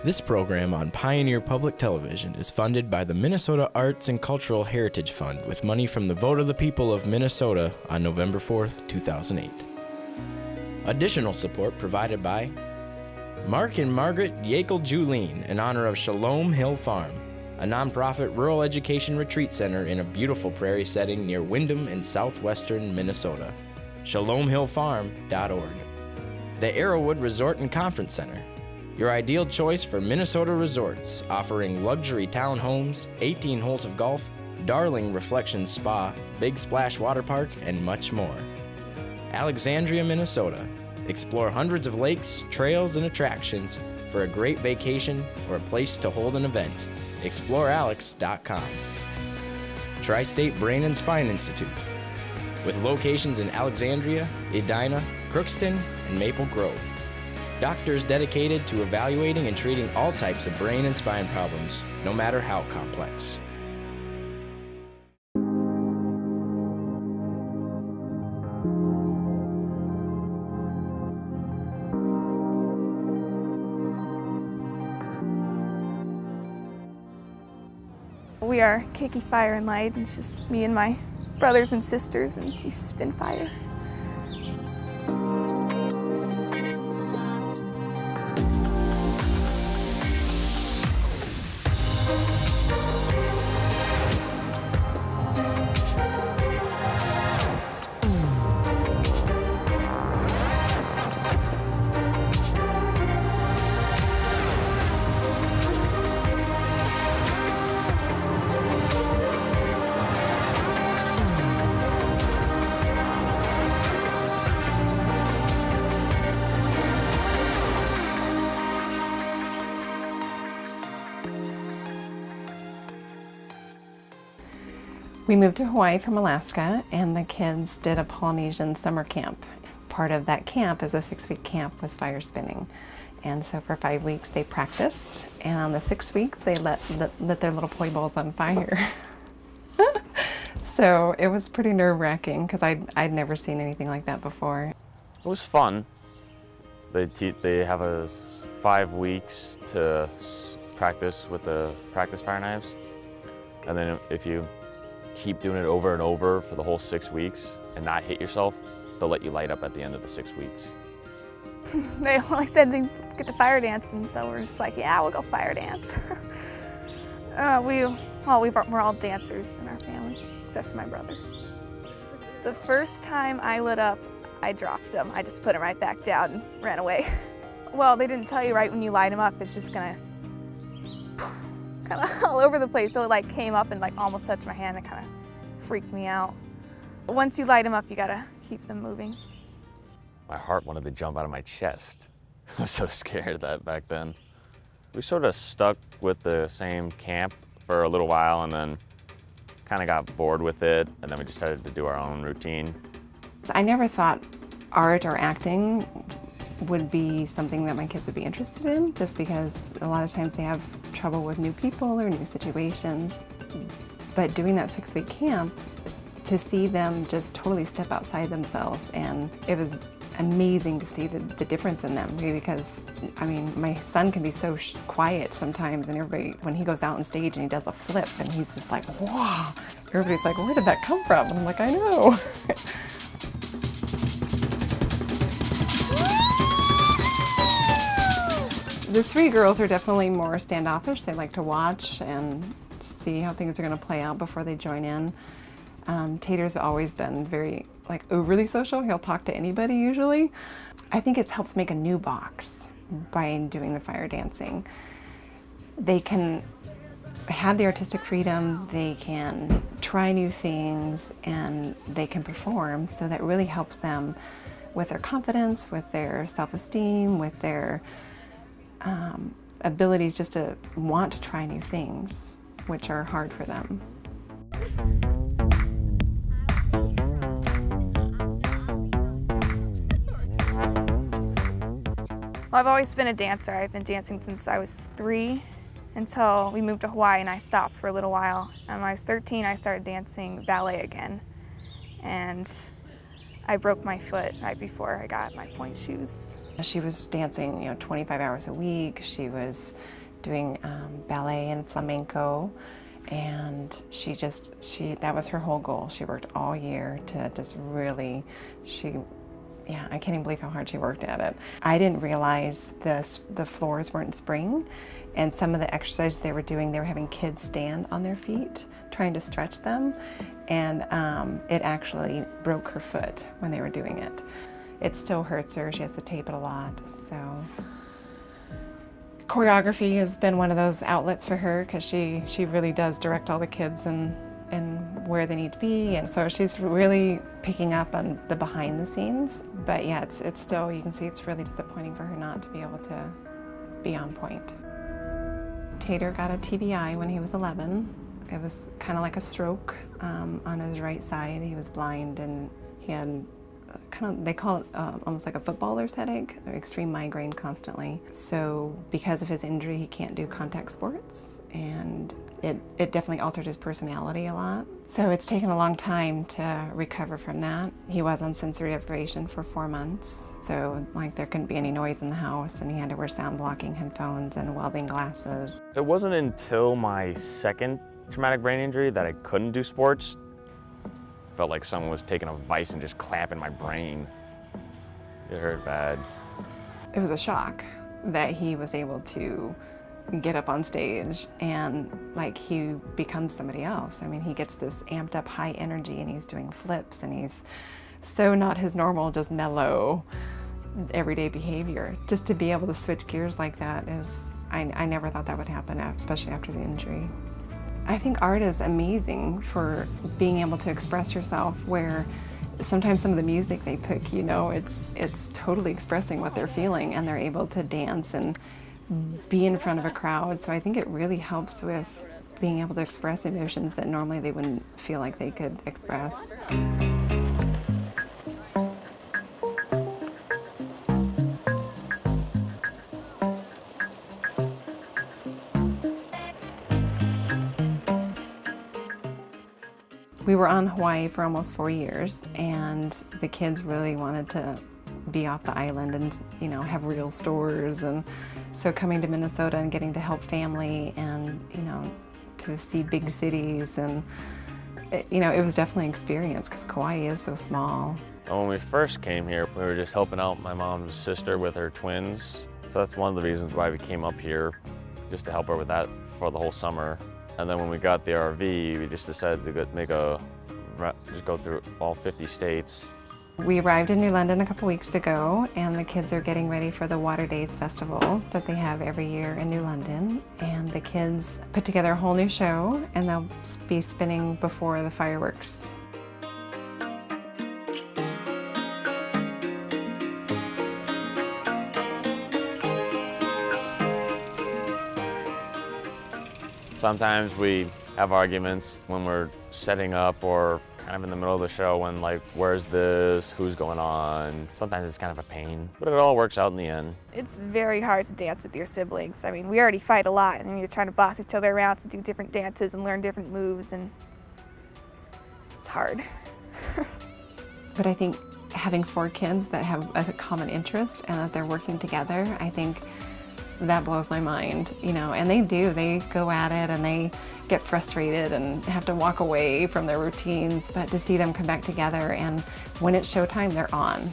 This program on Pioneer Public Television is funded by the Minnesota Arts and Cultural Heritage Fund with money from the vote of the people of Minnesota on November 4th, 2008. Additional support provided by Mark and Margaret Yakel-Julien in honor of Shalom Hill Farm, a nonprofit rural education retreat center in a beautiful prairie setting near Windham in southwestern Minnesota. ShalomHillFarm.org. The Arrowwood Resort and Conference Center, your ideal choice for Minnesota resorts, offering luxury townhomes, 18 holes of golf, Darling Reflections Spa, Big Splash Water Park, and much more. Alexandria, Minnesota. Explore hundreds of lakes, trails, and attractions for a great vacation or a place to hold an event. ExploreAlex.com. Tri-State Brain and Spine Institute, with locations in Alexandria, Edina, Crookston, and Maple Grove. Doctors dedicated to evaluating and treating all types of brain and spine problems, no matter how complex. We are Kiki Fire and Light, and it's just me and my brothers and sisters, and we spin fire. We moved to Hawaii from Alaska, and the kids did a Polynesian summer camp. Part of that camp is a 6-week camp with fire spinning. And so for 5 weeks they practiced, and on the 6th week they lit their little poi balls on fire. So it was pretty nerve-wracking because I'd never seen anything like that before. It was fun. They have us 5 weeks to practice with the practice fire knives, and then if you keep doing it over and over for the whole 6 weeks and not hit yourself, they'll let you light up at the end of the 6 weeks. They only said they get to fire dance, and so we're just like, yeah, we'll go fire dance. We're all dancers in our family, except for my brother. The first time I lit up, I dropped them. I just put them right back down and ran away. Well, they didn't tell you right when you light them up, it's just gonna kind of all over the place. So it like came up and like almost touched my hand and kind of freaked me out. Once you light them up, you gotta keep them moving. My heart wanted to jump out of my chest. I was so scared of that back then. We sort of stuck with the same camp for a little while and then kind of got bored with it, and then we just started to do our own routine. I never thought art or acting would be something that my kids would be interested in, just because a lot of times they have trouble with new people or new situations. But doing that 6-week camp, to see them just totally step outside themselves, and it was amazing to see the difference in them, really, because I mean, my son can be so quiet sometimes, and everybody, when he goes out on stage and he does a flip and he's just like, wow, everybody's like, where did that come from? And I'm like, I know. The 3 girls are definitely more standoffish. They like to watch and see how things are going to play out before they join in. Tater's always been very overly social. He'll talk to anybody usually. I think it helps make a new box by doing the fire dancing. They can have the artistic freedom, they can try new things, and they can perform, so that really helps them with their confidence, with their self-esteem, with their abilities just to want to try new things, which are hard for them. Well, I've always been a dancer. I've been dancing since I was 3 until we moved to Hawaii, and I stopped for a little while. When I was 13, I started dancing ballet again. And I broke my foot right before I got my pointe shoes. She was dancing, 25 hours a week. She was doing ballet and flamenco, and that was her whole goal. She worked all year to just really, I can't even believe how hard she worked at it. I didn't realize the floors weren't spring, and some of the exercises they were doing, they were having kids stand on their feet, trying to stretch them, and it actually broke her foot when they were doing it. It still hurts her. She has to tape it a lot. So choreography has been one of those outlets for her, because she really does direct all the kids and where they need to be, and so she's really picking up on the behind the scenes. But yeah, it's still, you can see it's really disappointing for her not to be able to be on point. Tater got a TBI when he was 11. It was kind of like a stroke on his right side. He was blind, and he had they call it almost like a footballer's headache, extreme migraine constantly. So because of his injury, he can't do contact sports, and it definitely altered his personality a lot. So it's taken a long time to recover from that. He was on sensory deprivation for 4 months. So there couldn't be any noise in the house, and he had to wear sound blocking headphones and welding glasses. It wasn't until my second traumatic brain injury that I couldn't do sports. Felt like someone was taking a vice and just clamping my brain. It hurt bad. It was a shock that he was able to get up on stage and he becomes somebody else. I mean, he gets this amped up high energy, and he's doing flips, and he's so not his normal, just mellow, everyday behavior. Just to be able to switch gears like that is, I never thought that would happen, especially after the injury. I think art is amazing for being able to express yourself, where sometimes some of the music they pick, it's totally expressing what they're feeling, and they're able to dance and be in front of a crowd. So I think it really helps with being able to express emotions that normally they wouldn't feel like they could express. We were on Hawaii for almost 4 years, and the kids really wanted to be off the island and, have real stores. And so coming to Minnesota and getting to help family and, to see big cities, and, it was definitely an experience, because Kauai is so small. When we first came here, we were just helping out my mom's sister with her twins. So that's one of the reasons why we came up here, just to help her with that for the whole summer. And then when we got the RV, we just decided to just go through all 50 states. We arrived in New London a couple weeks ago, and the kids are getting ready for the Water Days Festival that they have every year in New London. And the kids put together a whole new show, and they'll be spinning before the fireworks. Sometimes we have arguments when we're setting up, or kind of in the middle of the show when where's this, who's going on. Sometimes it's kind of a pain, but it all works out in the end. It's very hard to dance with your siblings. I mean, we already fight a lot, and you're trying to boss each other around to do different dances and learn different moves, and it's hard. But I think having 4 kids that have a common interest and that they're working together, I think that blows my mind, and they go at it, and they get frustrated and have to walk away from their routines, but to see them come back together, and when it's showtime, they're on.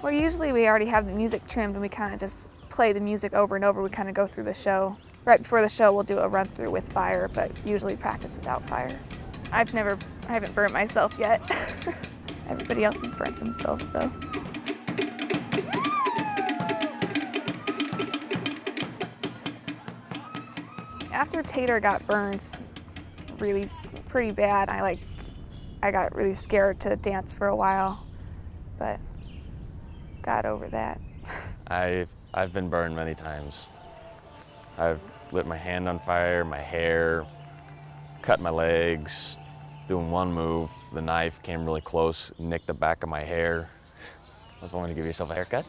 Well, usually we already have the music trimmed, and we kind of just play the music over and over. We kind of go through the show. Right before the show, we'll do a run through with fire, but usually practice without fire. I haven't burnt myself yet. Everybody else has burnt themselves, though. After Tater got burned really pretty bad, I got really scared to dance for a while, but got over that. I've been burned many times. I've lit my hand on fire, my hair, cut my legs, doing one move, the knife came really close, nicked the back of my hair. I was wanting to give yourself a haircut.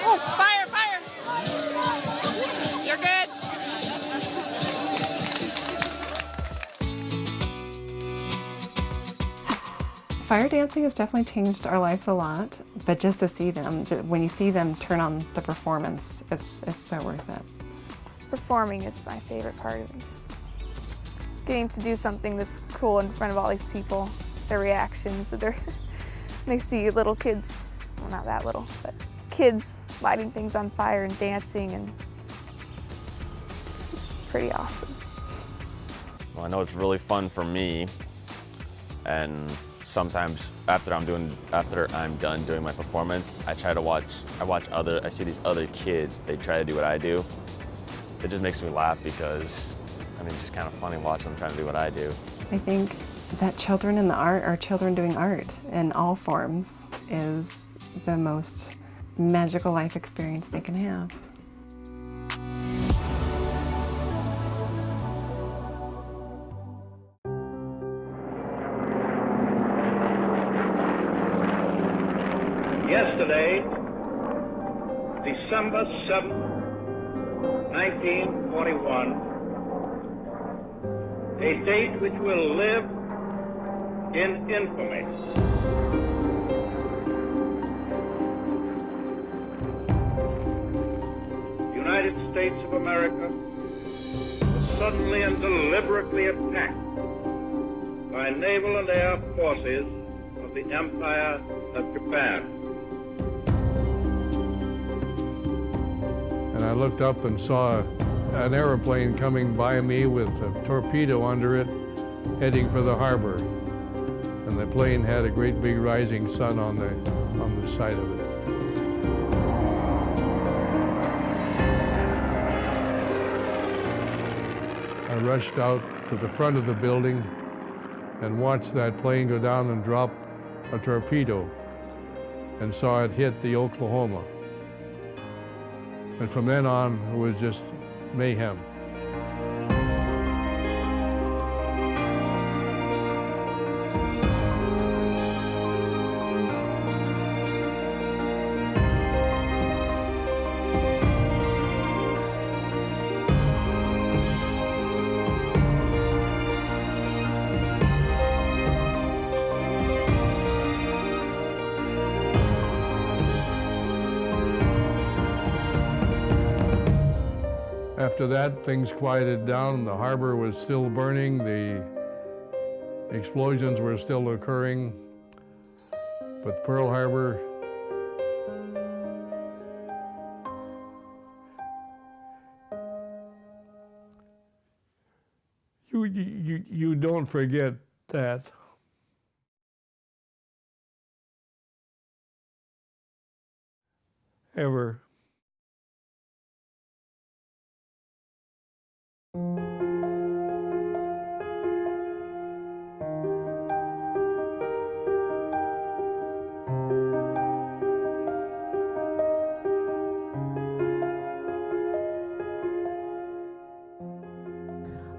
Oh, fire, fire! You're good. Fire dancing has definitely changed our lives a lot, but just to see them, when you see them turn on the performance, it's so worth it. Performing is my favorite part of it. Just getting to do something that's cool in front of all these people. Their reactions, they see little kids, well, not that little, but kids lighting things on fire and dancing, and it's pretty awesome. Well, I know it's really fun for me, and sometimes after I'm done doing my performance, I see these other kids, they try to do what I do. It just makes me laugh because, I mean, it's just kind of funny watching them trying to do what I do. I think that children in the art, or children doing art in all forms, is the most magical life experience they can have. Yesterday, December 7th, 1941, a date which will live in infamy. The United States of America was suddenly and deliberately attacked by naval and air forces of the Empire of Japan. And I looked up and saw an airplane coming by me with a torpedo under it, heading for the harbor. And the plane had a great big rising sun on the side of it. I rushed out to the front of the building and watched that plane go down and drop a torpedo, and saw it hit the Oklahoma. And from then on, it was just mayhem. After that, things quieted down. The harbor was still burning. The explosions were still occurring. But Pearl Harbor, you don't forget that. Ever.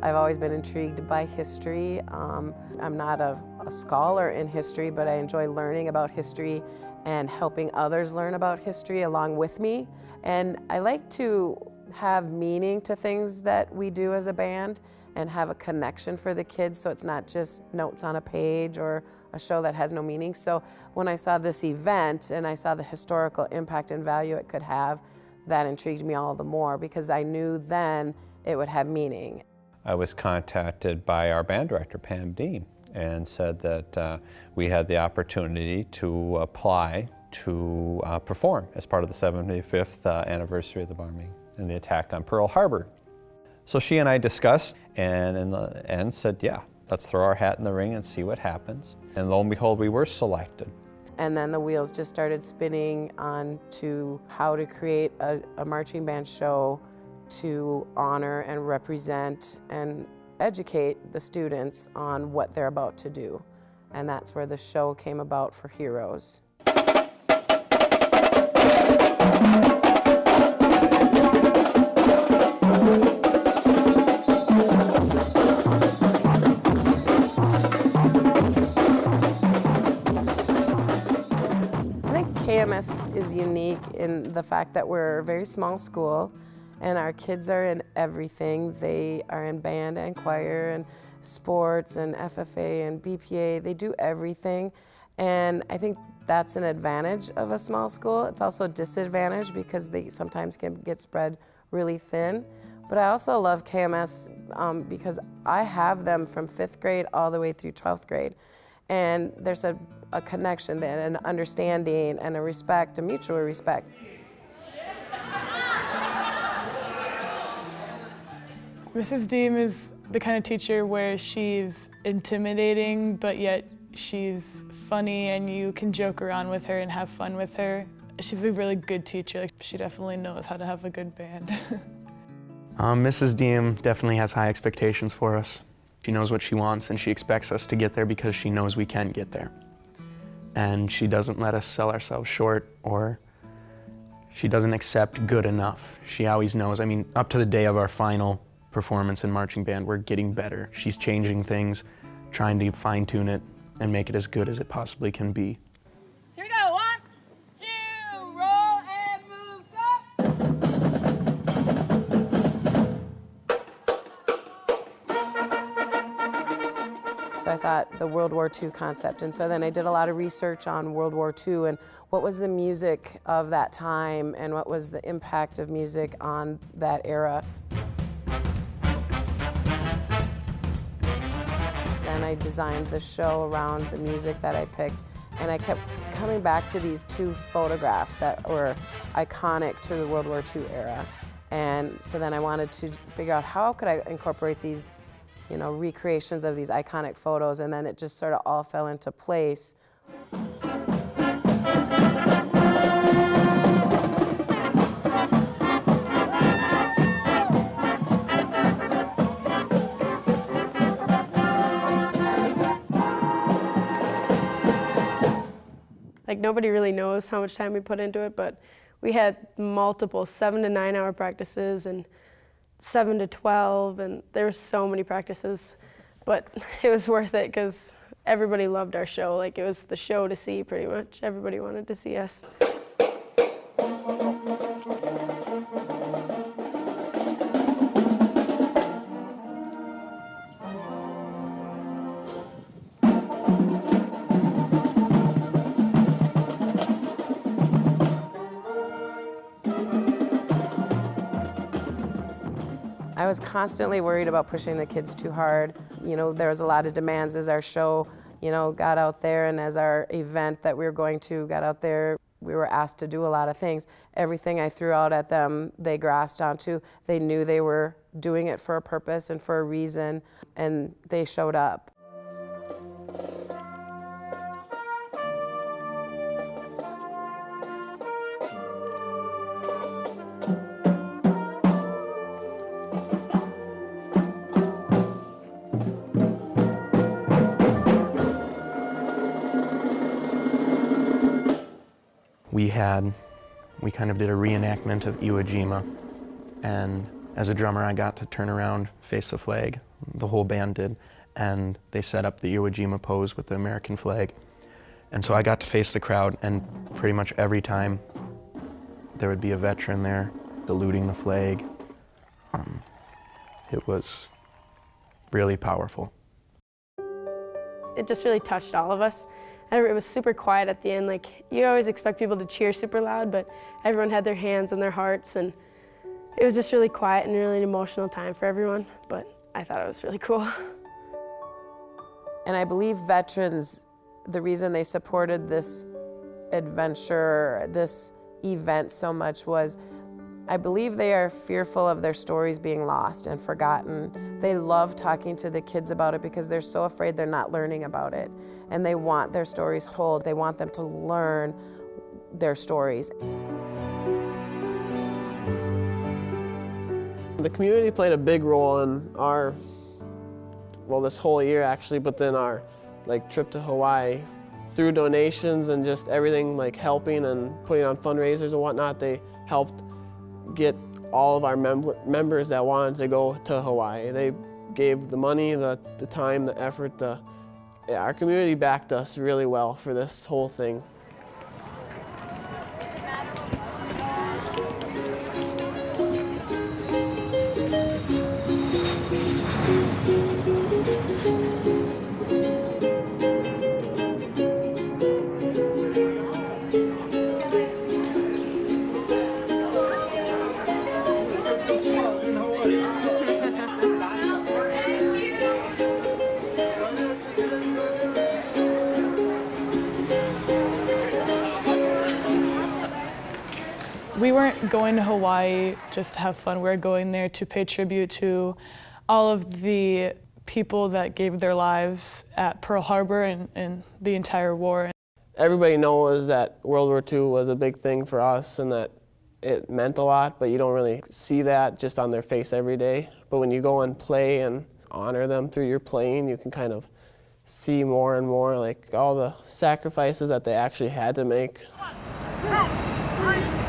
I've always been intrigued by history. I'm not a scholar in history, but I enjoy learning about history and helping others learn about history along with me. And I like to have meaning to things that we do as a band and have a connection for the kids, so it's not just notes on a page or a show that has no meaning. So when I saw this event and I saw the historical impact and value it could have, that intrigued me all the more because I knew then it would have meaning. I was contacted by our band director, Pam Dean, and said that we had the opportunity to apply to perform as part of the 75th anniversary of the bombing and the attack on Pearl Harbor. So she and I discussed and in the end said, yeah, let's throw our hat in the ring and see what happens. And lo and behold, we were selected. And then the wheels just started spinning on to how to create a marching band show to honor and represent and educate the students on what they're about to do. And that's where the show came about for Heroes. KMS is unique in the fact that we're a very small school and our kids are in everything. They are in band and choir and sports and FFA and BPA. They do everything. And I think that's an advantage of a small school. It's also a disadvantage because they sometimes can get spread really thin. But I also love KMS because I have them from 5th grade all the way through 12th grade. And there's a connection and an understanding and a respect, a mutual respect. Mrs. Deem is the kind of teacher where she's intimidating, but yet she's funny and you can joke around with her and have fun with her. She's a really good teacher. She definitely knows how to have a good band. Mrs. Deem definitely has high expectations for us. She knows what she wants and she expects us to get there because she knows we can get there. And she doesn't let us sell ourselves short, or she doesn't accept good enough. She always knows, I mean, up to the day of our final performance in marching band, we're getting better. She's changing things, trying to fine tune it and make it as good as it possibly can be. Here we go. 1, 2, roll and move, go. So I thought the World War II concept, and so then I did a lot of research on World War II and what was the music of that time and what was the impact of music on that era. Then I designed the show around the music that I picked, and I kept coming back to these 2 photographs that were iconic to the World War II era. And so then I wanted to figure out how could I incorporate these, you know, recreations of these iconic photos, and then it just sort of all fell into place. Like, nobody really knows how much time we put into it, but we had multiple 7 to 9 hour practices and 7 to 12, and there were so many practices, but it was worth it because everybody loved our show. Like, it was the show to see, pretty much. Everybody wanted to see us. I was constantly worried about pushing the kids too hard. You know, there was a lot of demands as our show, you know, got out there, and as our event that we were going to got out there, we were asked to do a lot of things. Everything I threw out at them, they grasped onto. They knew they were doing it for a purpose and for a reason, and they showed up. We kind of did a reenactment of Iwo Jima, and as a drummer I got to turn around, face the flag, the whole band did, and they set up the Iwo Jima pose with the American flag. And so I got to face the crowd, and pretty much every time there would be a veteran there saluting the flag. It was really powerful. It just really touched all of us. It was super quiet at the end. Like, you always expect people to cheer super loud, but everyone had their hands on their hearts, and it was just really quiet and really an emotional time for everyone, but I thought it was really cool. And I believe veterans, the reason they supported this adventure, this event so much was, I believe they are fearful of their stories being lost and forgotten. They love talking to the kids about it because they're so afraid they're not learning about it. And they want their stories told. They want them to learn their stories. The community played a big role in our, well, this whole year actually, but then our trip to Hawaii. Through donations and just everything, like helping and putting on fundraisers and whatnot, they helped get all of our members that wanted to go to Hawaii. They gave the money, the time, the effort. Our community backed us really well for this whole thing. We weren't going to Hawaii just to have fun. We were going there to pay tribute to all of the people that gave their lives at Pearl Harbor and the entire war. Everybody knows that World War II was a big thing for us and that it meant a lot, but you don't really see that just on their face every day. But when you go and play and honor them through your playing, you can kind of see more and more like all the sacrifices that they actually had to make. 1, 2, 3, 4.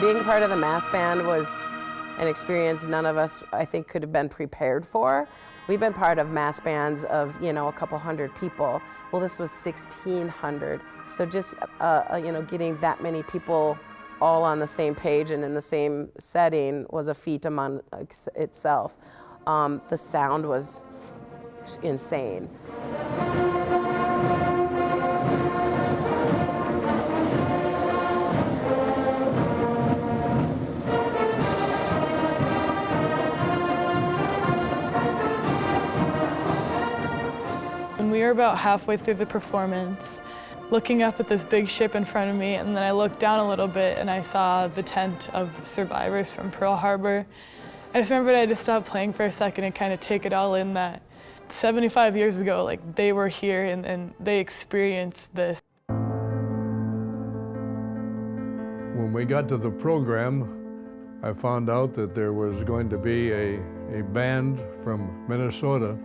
Being a part of the mass band was an experience none of us, I think, could have been prepared for. We've been part of mass bands of, a couple hundred people. Well, this was 1,600. So just, getting that many people all on the same page and in the same setting was a feat among itself. The sound was insane. When we were about halfway through the performance, looking up at this big ship in front of me, and then I looked down a little bit and I saw the tent of survivors from Pearl Harbor. I just remembered I had to stop playing for a second and kind of take it all in that 75 years ago, like, they were here and they experienced this. When we got to the program, I found out that there was going to be a band from Minnesota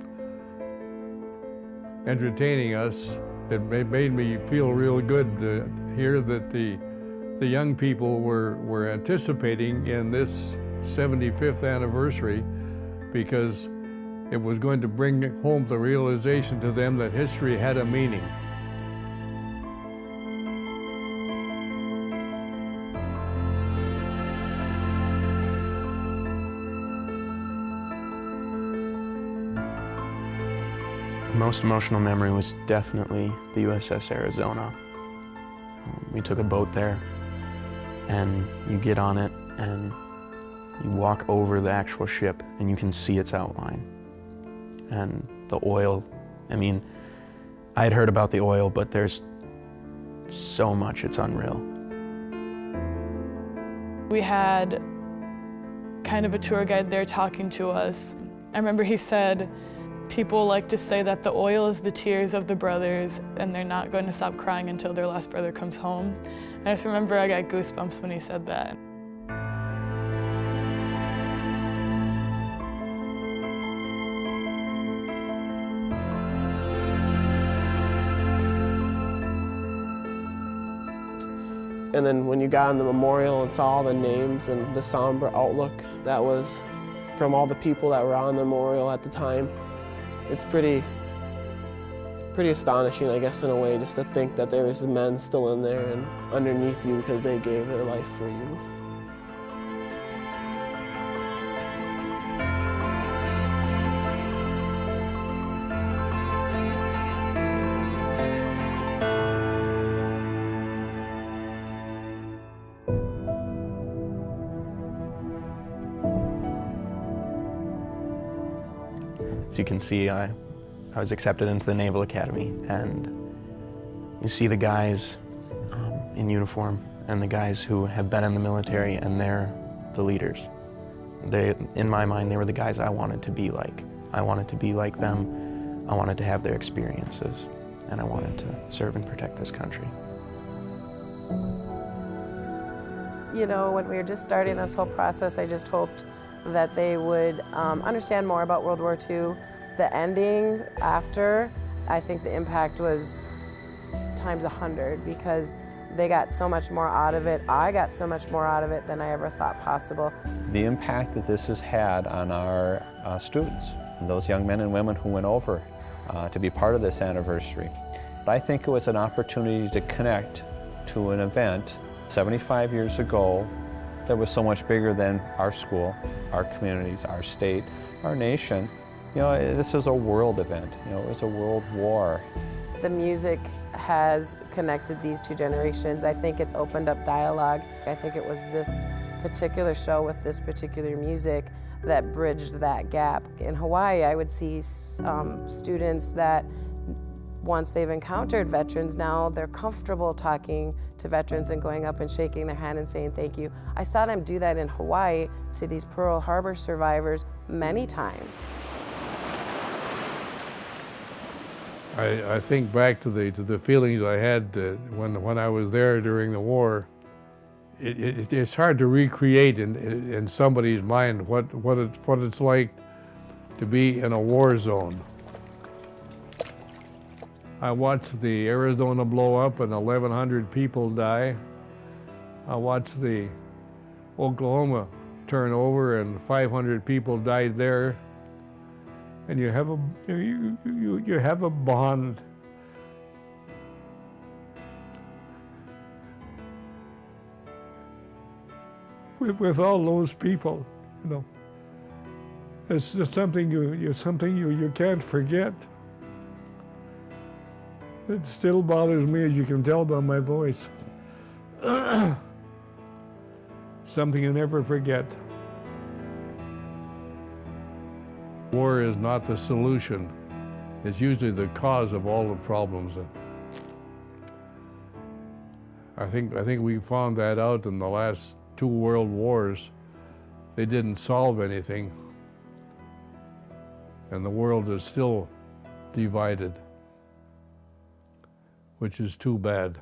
entertaining us. It made me feel real good to hear that the young people were anticipating in this 75th anniversary, because it was going to bring home the realization to them that history had a meaning. The most emotional memory was definitely the USS Arizona. We took a boat there, and you get on it, and you walk over the actual ship, and you can see its outline. And the oil, I mean, I had heard about the oil, but there's so much, it's unreal. We had kind of a tour guide there talking to us. I remember he said, people like to say that the oil is the tears of the brothers and they're not going to stop crying until their last brother comes home. And I just remember I got goosebumps when he said that. And then when you got on the memorial and saw all the names and the somber outlook, that was from all the people that were on the memorial at the time. It's pretty astonishing, I guess, in a way, just to think that there was men still in there and underneath you because they gave their life for you. As you can see, I was accepted into the Naval Academy, and you see the guys in uniform and the guys who have been in the military, and they're the leaders. In my mind, they were the guys I wanted to be like. I wanted to be like them. I wanted to have their experiences, and I wanted to serve and protect this country. You know, when we were just starting this whole process, I just hoped that they would understand more about World War II. The ending after, I think the impact was times 100, because they got so much more out of it. I got so much more out of it than I ever thought possible. The impact that this has had on our students, those young men and women who went over to be part of this anniversary. I think it was an opportunity to connect to an event 75 years ago that was so much bigger than our school, our communities, our state, our nation. You know, this was a world event. You know, it was a world war. The music has connected these two generations. I think it's opened up dialogue. I think it was this particular show with this particular music that bridged that gap. In Hawaii, I would see students that once they've encountered veterans, now they're comfortable talking to veterans and going up and shaking their hand and saying thank you. I saw them do that in Hawaii to these Pearl Harbor survivors many times. I think back to the feelings I had when I was there during the war. It's hard to recreate in somebody's mind what it's like to be in a war zone. I watched the Arizona blow up and 1,100 people die. I watched the Oklahoma turn over and 500 people died there. And you have a bond. With all those people, you know. It's just something you can't forget. It still bothers me, as you can tell by my voice. Something you never forget. War is not the solution. It's usually the cause of all the problems. I think we found that out in the last 2 world wars. They didn't solve anything. And the world is still divided, which is too bad.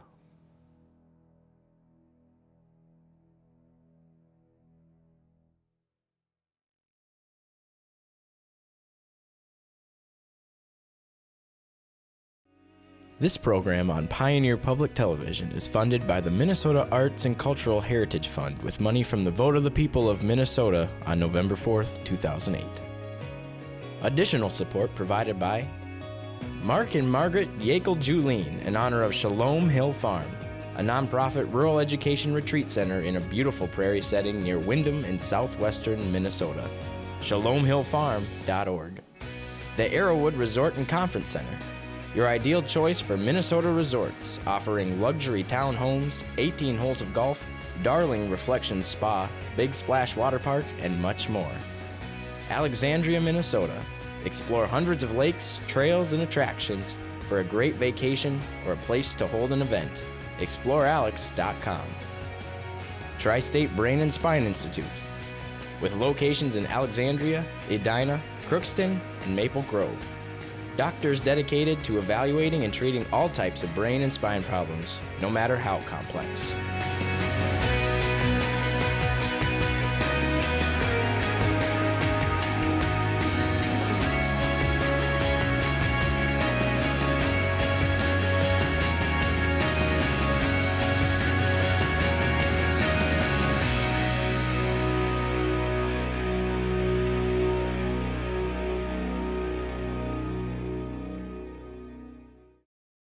This program on Pioneer Public Television is funded by the Minnesota Arts and Cultural Heritage Fund with money from the vote of the people of Minnesota on November 4th, 2008. Additional support provided by Mark and Margaret Yakel-Julien in honor of Shalom Hill Farm, a nonprofit rural education retreat center in a beautiful prairie setting near Windham in southwestern Minnesota. ShalomHillFarm.org. The Arrowwood Resort and Conference Center, your ideal choice for Minnesota resorts, offering luxury townhomes, 18 holes of golf, Darling Reflections Spa, Big Splash Water Park, and much more. Alexandria, Minnesota. Explore hundreds of lakes, trails, and attractions for a great vacation or a place to hold an event. ExploreAlex.com. Tri-State Brain and Spine Institute, with locations in Alexandria, Edina, Crookston, and Maple Grove. Doctors dedicated to evaluating and treating all types of brain and spine problems, no matter how complex.